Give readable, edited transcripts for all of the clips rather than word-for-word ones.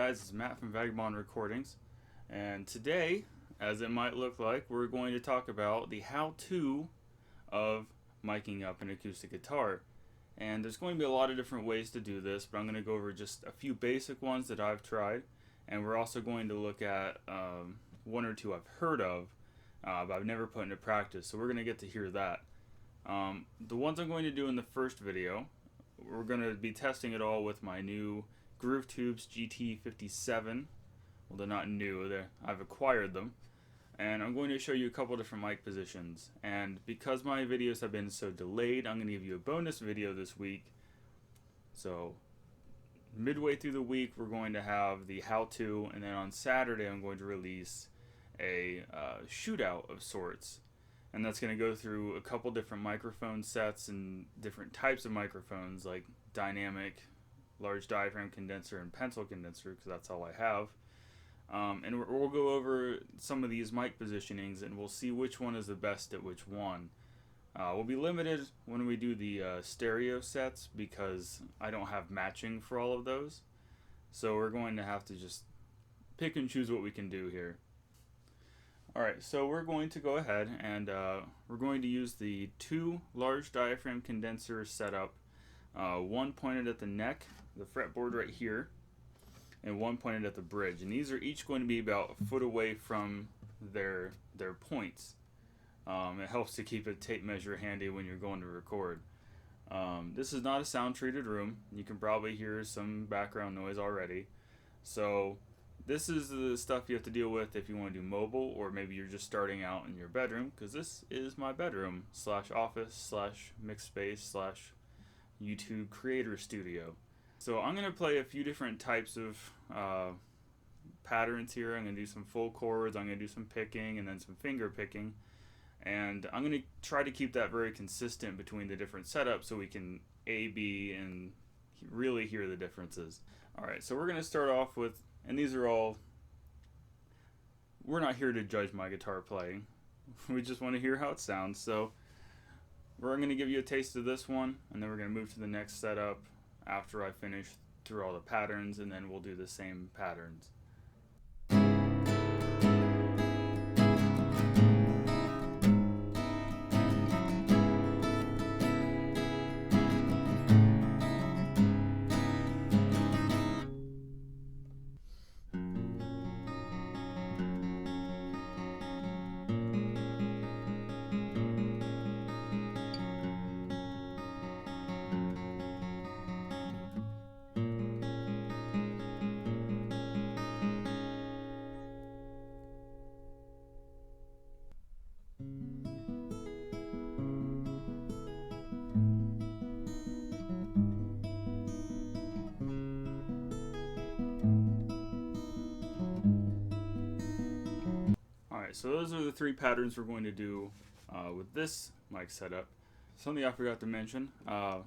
guys, it's Matt from Vagabond Recordings, and today, as it might look like, we're going to talk about the how-to of miking up an acoustic guitar. And there's going to be a lot of different ways to do this, but I'm going to go over just a few basic ones that I've tried, and we're also going to look at one or two I've heard of, but I've never put into practice, so we're going to get to hear that. The ones I'm going to do in the first video, we're going to be testing it all with my new Groove Tubes GT57. Well, they're not new, I've acquired them. And I'm going to show you a couple different mic positions. And because my videos have been so delayed, I'm going to give you a bonus video this week. So midway through the week, we're going to have the how-to, and then on Saturday, I'm going to release a shootout of sorts. And that's going to go through a couple different microphone sets and different types of microphones, like dynamic, large diaphragm condenser, and pencil condenser, because that's all I have. And we'll go over some of these mic positionings, and we'll see which one is the best at which one. We'll be limited when we do the stereo sets, because I don't have matching for all of those. So we're going to have to just pick and choose what we can do here. Alright, so we're going to go ahead and we're going to use the two large diaphragm condenser setup. One pointed at the neck, the fretboard right here, and one pointed at the bridge. And these are each going to be about a foot away from their points. It helps to keep a tape measure handy when you're going to record. This is not a sound treated room. You can probably hear some background noise already. So this is the stuff you have to deal with if you want to do mobile, or maybe you're just starting out in your bedroom, because this is my bedroom / office / mixed space / YouTube creator studio. So I'm going to play a few different types of patterns here. I'm going to do some full chords, I'm going to do some picking, and then some finger picking. And I'm going to try to keep that very consistent between the different setups so we can A, B, and really hear the differences. Alright, so we're going to start off with, and these are all, we're not here to judge my guitar playing. We just want to hear how it sounds. So we're going to give you a taste of this one, and then we're going to move to the next setup after I finish through all the patterns, and then we'll do the same patterns. Alright, so those are the three patterns we're going to do with this mic setup. Something I forgot to mention, the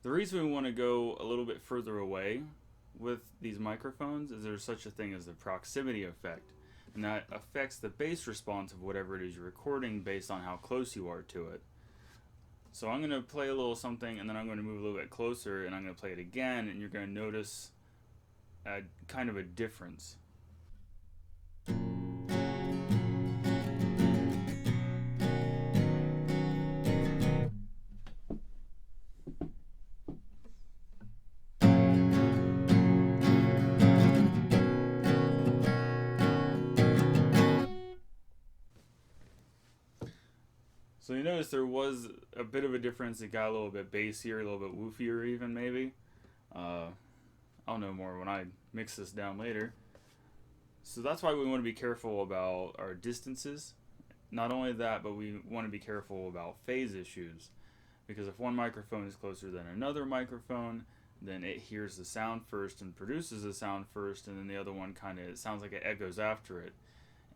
reason we want to go a little bit further away with these microphones is there's such a thing as the proximity effect, and that affects the bass response of whatever it is you're recording based on how close you are to it. So I'm going to play a little something, and then I'm going to move a little bit closer, and I'm going to play it again, and you're going to notice kind of a difference. So you notice there was a bit of a difference. It got a little bit bassier, a little bit woofier even maybe. I'll know more when I mix this down later. So that's why we want to be careful about our distances. Not only that, but we want to be careful about phase issues. Because if one microphone is closer than another microphone, then it hears the sound first and produces the sound first, and then the other one kind of sounds like it echoes after it.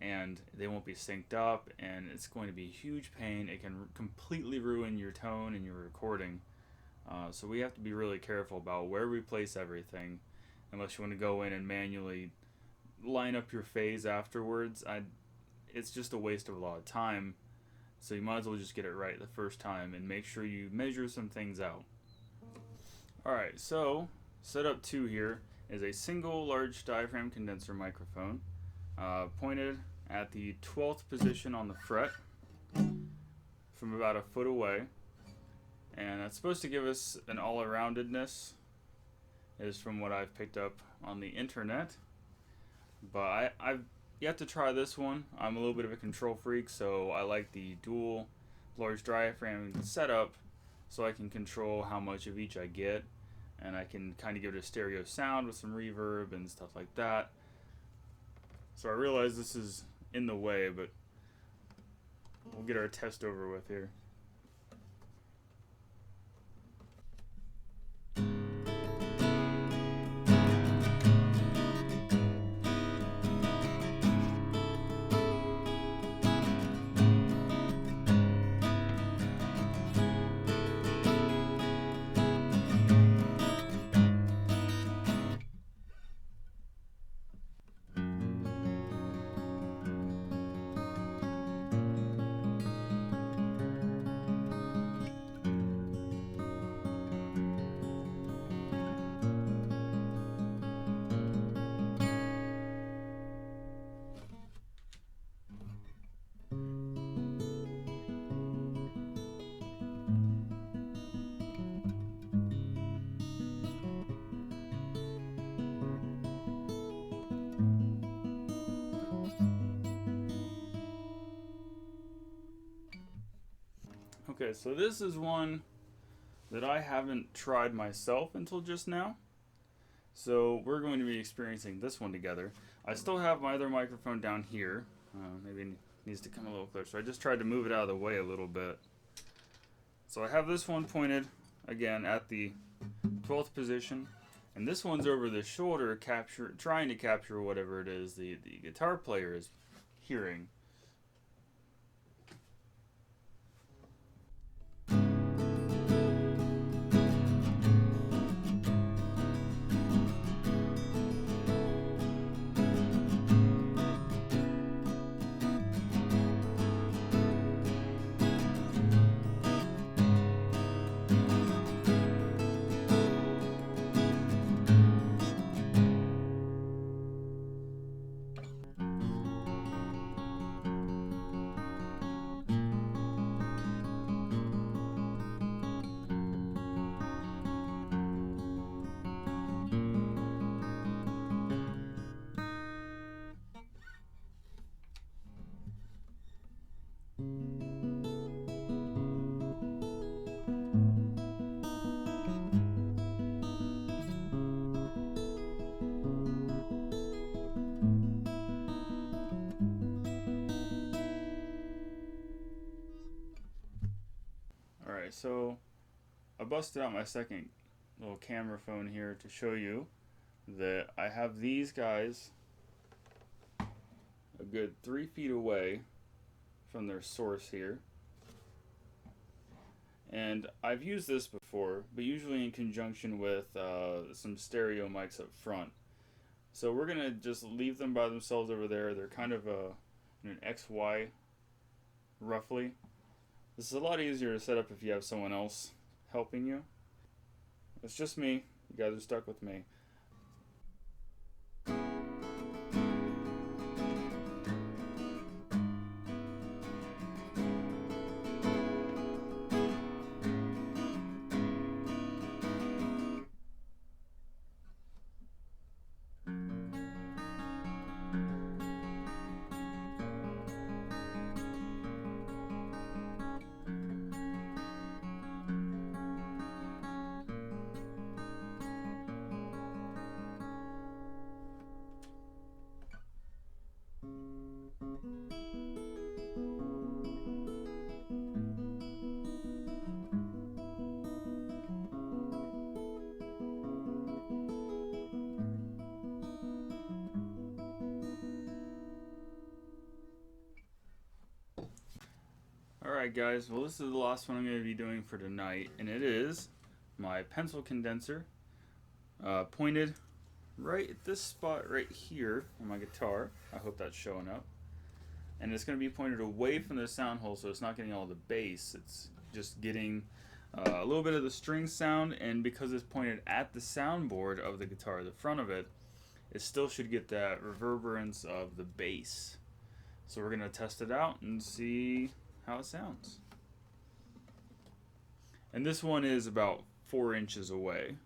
And they won't be synced up, and it's going to be a huge pain. It can completely ruin your tone and your recording. So we have to be really careful about where we place everything, unless you want to go in and manually line up your phase afterwards. It's just a waste of a lot of time. So you might as well just get it right the first time and make sure you measure some things out. Alright, so setup 2 here. is a single large diaphragm condenser microphone pointed at the 12th position on the fret from about a foot away. And that's supposed to give us an all-aroundedness, is from what I've picked up on the internet. But I've yet to try this one. I'm a little bit of a control freak, so I like the dual large diaphragm setup so I can control how much of each I get, and I can kind of give it a stereo sound with some reverb and stuff like that. So I realize this is in the way, but we'll get our test over with here. Okay, so this is one that I haven't tried myself until just now. So we're going to be experiencing this one together. I still have my other microphone down here. Maybe it needs to come a little closer. I just tried to move it out of the way a little bit. So I have this one pointed, again, at the 12th position. And this one's over the shoulder, trying to capture whatever it is the guitar player is hearing. Alright, so I busted out my second little camera phone here to show you that I have these guys a good 3 feet away from their source here. And I've used this before, but usually in conjunction with some stereo mics up front. So we're going to just leave them by themselves over there. They're kind of an XY, roughly. This is a lot easier to set up if you have someone else helping you. It's just me. You guys are stuck with me. Alright guys, well this is the last one I'm going to be doing for tonight, and it is my pencil condenser pointed right at this spot right here on my guitar. I hope that's showing up. And it's going to be pointed away from the sound hole, so it's not getting all the bass. It's just getting a little bit of the string sound, and because it's pointed at the soundboard of the guitar, the front of it, it still should get that reverberance of the bass. So we're going to test it out and see how it sounds. And this one is about 4 inches away.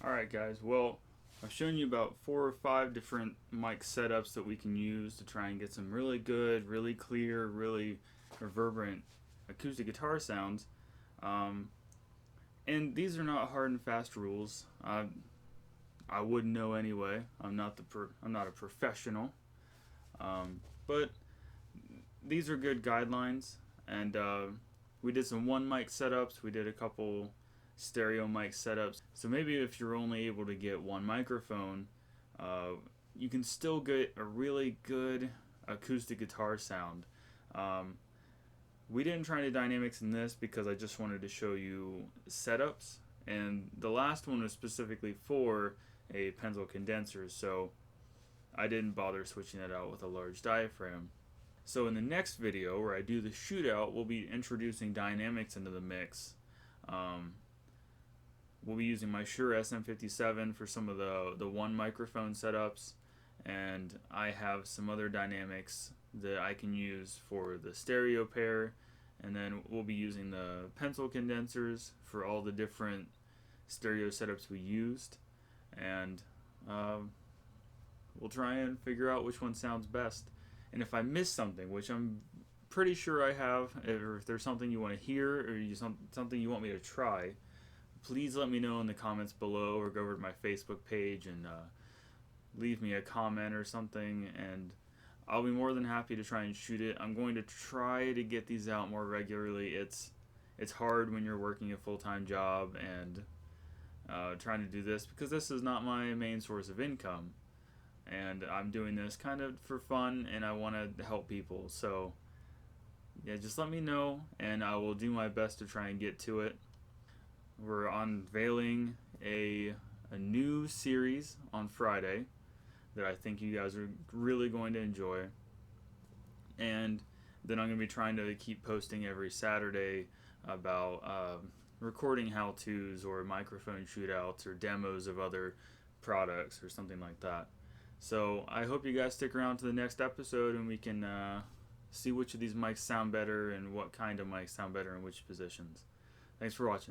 Alright guys, well, I've shown you about 4 or 5 different mic setups that we can use to try and get some really good, really clear, really reverberant acoustic guitar sounds. And these are not hard and fast rules. I wouldn't know anyway. I'm not a professional, but these are good guidelines. And we did some one mic setups. We did a couple stereo mic setups. So maybe if you're only able to get one microphone, you can still get a really good acoustic guitar sound. We didn't try any dynamics in this because I just wanted to show you setups, and the last one was specifically for a pencil condenser, so I didn't bother switching it out with a large diaphragm. So in the next video where I do the shootout, we'll be introducing dynamics into the mix. We'll be using my Shure SM57 for some of the one microphone setups, and I have some other dynamics that I can use for the stereo pair, and then we'll be using the pencil condensers for all the different stereo setups we used, and we'll try and figure out which one sounds best. And if I miss something, which I'm pretty sure I have, or if there's something you want to hear or something you want me to try, please let me know in the comments below, or go over to my Facebook page and leave me a comment or something, and I'll be more than happy to try and shoot it. I'm going to try to get these out more regularly. It's hard when you're working a full-time job and trying to do this, because this is not my main source of income, and I'm doing this kind of for fun, and I want to help people. So yeah, just let me know and I will do my best to try and get to it. We're unveiling a new series on Friday that I think you guys are really going to enjoy, and then I'm going to be trying to keep posting every Saturday about recording how-tos or microphone shootouts or demos of other products or something like that. So I hope you guys stick around to the next episode, and we can see which of these mics sound better and what kind of mics sound better in which positions. Thanks for watching.